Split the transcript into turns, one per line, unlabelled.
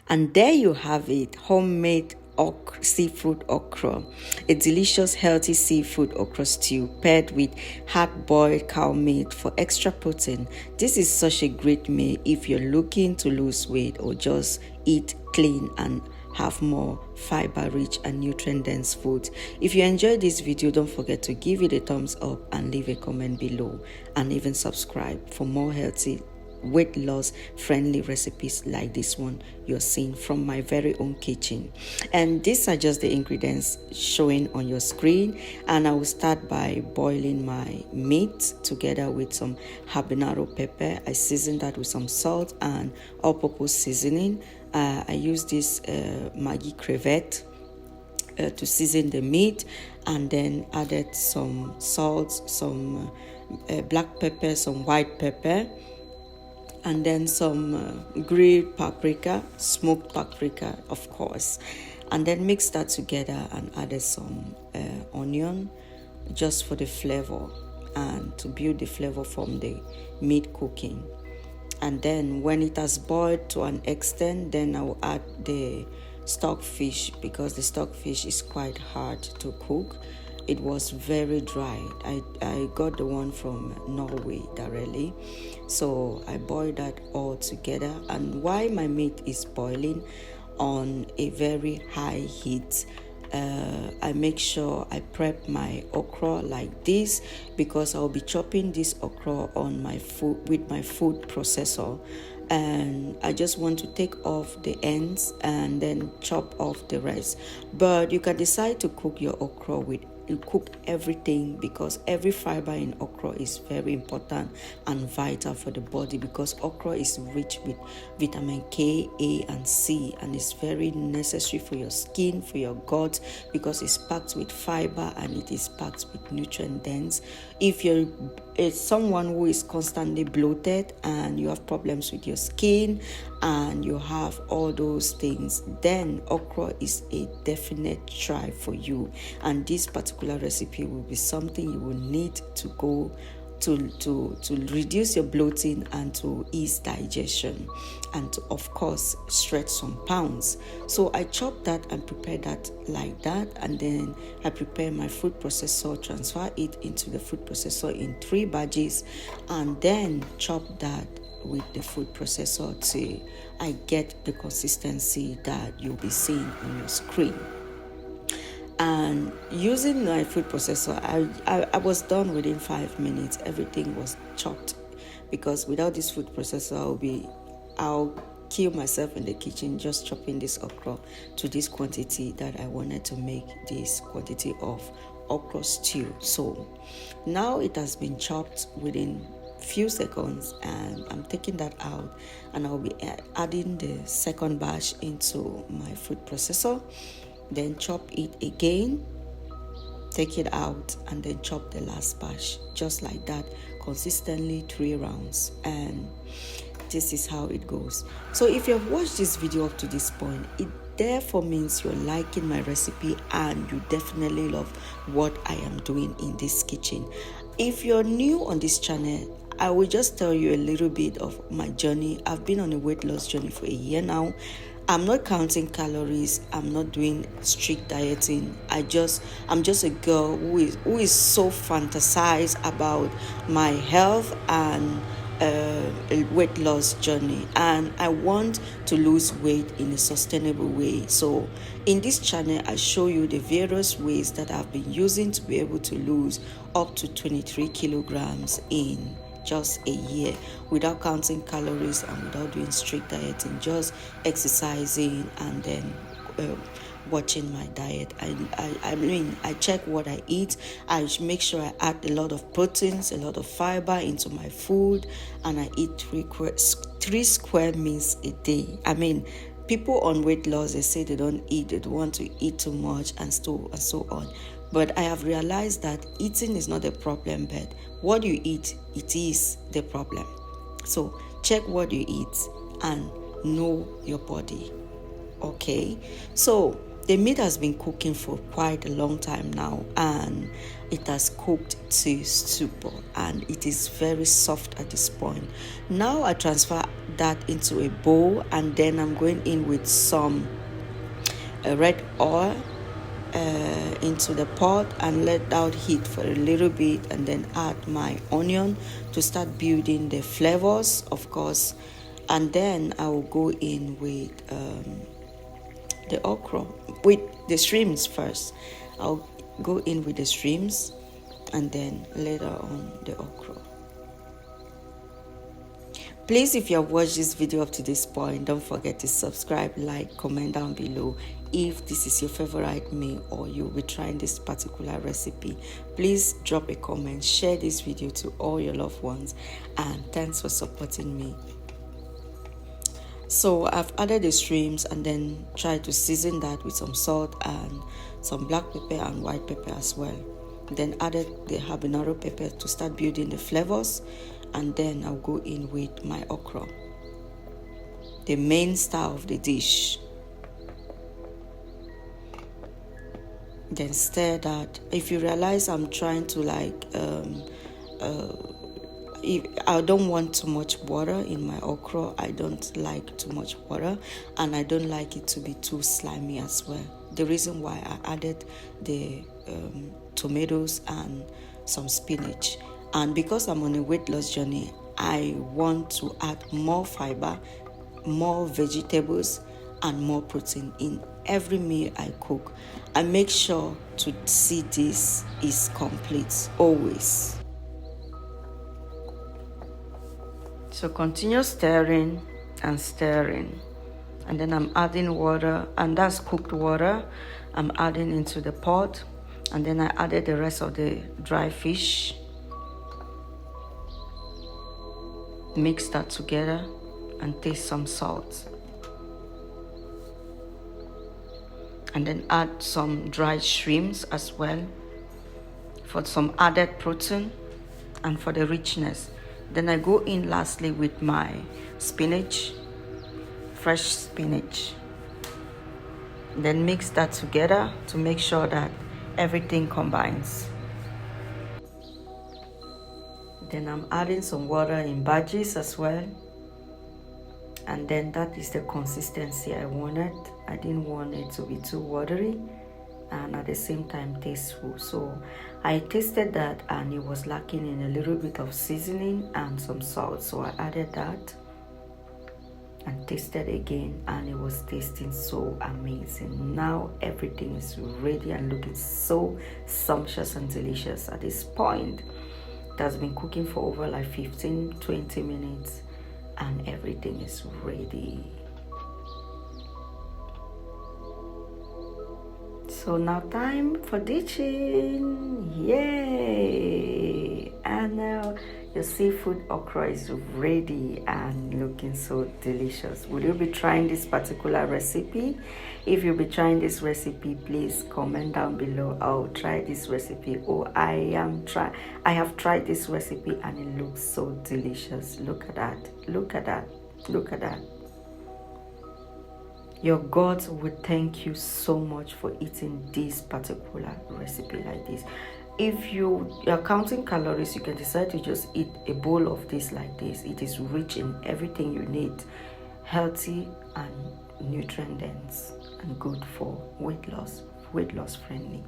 And there you have it, homemade seafood okra, a delicious healthy seafood okra stew paired with hard-boiled cow meat for extra protein. This is such a great meal if you're looking to lose weight or just eat clean and have more fiber-rich and nutrient-dense food. If you enjoyed this video, don't forget to give it a thumbs up and leave a comment below, and even subscribe for more healthy weight loss friendly recipes like this one you're seeing from my very own kitchen. And these are just the ingredients showing on your screen, and I will start by boiling my meat together with some habanero pepper. I season that with some salt and all-purpose seasoning. I use this Maggi crevette to season the meat, and then added some salt, some black pepper, some white pepper, and then some grilled paprika, smoked paprika, of course. And then mix that together and added some onion just for the flavor and to build the flavor from the meat cooking. And then when it has boiled to an extent, then I will add the stockfish, because the stockfish is quite hard to cook. It was very dry. I got the one from Norway directly. So I boiled that all together. And while my meat is boiling on a very high heat, I make sure I prep my okra like this, because I'll be chopping this okra on my food with my food processor. And I just want to take off the ends and then chop off the rest. But you can decide to cook your okra with cook everything, because every fiber in okra is very important and vital for the body, because okra is rich with vitamin K, A, and C, and it's very necessary for your skin, for your gut, because it's packed with fiber and it is packed with nutrient dense. If you're someone who is constantly bloated and you have problems with your skin and you have all those things, then okra is a definite try for you. And this particular recipe will be something you will need to go to reduce your bloating and to ease digestion, and to, of course, stretch some pounds. So I chop that and prepare that like that, and then I prepare my food processor, transfer it into the food processor in 3 batches, and then chop that with the food processor till I get the consistency that you'll be seeing on your screen. And using my food processor, I was done within 5 minutes. Everything was chopped, because without this food processor, I'll kill myself in the kitchen just chopping this okra to this quantity that I wanted to make this quantity of okra stew. So now it has been chopped within few seconds, and I'm taking that out, and I'll be adding the second batch into my food processor, then chop it again, take it out, and then chop the last batch just like that, consistently 3 rounds. And this is how it goes. So if you have watched this video up to this point, it therefore means you're liking my recipe and you definitely love what I am doing in this kitchen. If you're new on this channel, I will just tell you a little bit of my journey. I've been on a weight loss journey for a year now. I'm not counting calories. I'm not doing strict dieting. I'm just a girl who is so fantasized about my health and a weight loss journey, and I want to lose weight in a sustainable way. So in this channel, I show you the various ways that I've been using to be able to lose up to 23 kilograms in just a year, without counting calories and without doing strict dieting, just exercising and then watching my diet. I check what I eat. I make sure I add a lot of proteins, a lot of fiber into my food, and I eat 3 square meals a day. People on weight loss, they say they don't want to eat too much and so on. But I have realized that eating is not the problem, but what you eat, it is the problem. So check what you eat and know your body. Okay, so The meat has been cooking for quite a long time now, and it has cooked to stupor, and it is very soft at this point. Now I transfer that into a bowl, and then I'm going in with some red oil into the pot and let out heat for a little bit, and then add my onion to start building the flavors, of course. And then I will go in with the okra, with the shrimps first. I'll go in with the shrimps and then later on the okra. Please, if you have watched this video up to this point, don't forget to subscribe, like, comment down below if this is your favorite meal or you'll be trying this particular recipe. Please drop a comment, share this video to all your loved ones, and thanks for supporting me. So I've added the shrimps and then tried to season that with some salt and some black pepper and white pepper as well. Then added the habanero pepper to start building the flavors, and then I'll go in with my okra, the main star of the dish. Then stir that. If you realize I'm trying to I don't want too much water in my okra. I don't like too much water, and I don't like it to be too slimy as well. The reason why I added the tomatoes and some spinach, and because I'm on a weight loss journey, I want to add more fiber, more vegetables, and more protein in every meal I cook. I make sure to see this is complete always. So continue stirring and stirring, and then I'm adding water, and that's cooked water I'm adding into the pot. And then I added the rest of the dry fish. Mix that together and taste some salt, and then add some dried shrimps as well for some added protein and for the richness. Then I go in lastly with my spinach, fresh spinach. Then mix that together to make sure that everything combines. Then I'm adding some water in batches as well. And then that is the consistency I wanted. I didn't want it to be too watery and at the same time tasteful. So I tasted that and it was lacking in a little bit of seasoning and some salt. So I added that and tasted again, and it was tasting so amazing. Now everything is ready and looking so sumptuous and delicious. At this point, it has been cooking for over like 15-20 minutes and everything is ready. So now time for ditching. Yay! And now your seafood okra is ready and looking so delicious. Will you be trying this particular recipe? If you'll be trying this recipe, please comment down below. I'll try this recipe. I have tried this recipe and it looks so delicious. Look at that. Look at that. Look at that. Your God will thank you so much for eating this particular recipe like this. If you are counting calories, you can decide to just eat a bowl of this like this. It is rich in everything you need, healthy and nutrient dense, and good for weight loss friendly.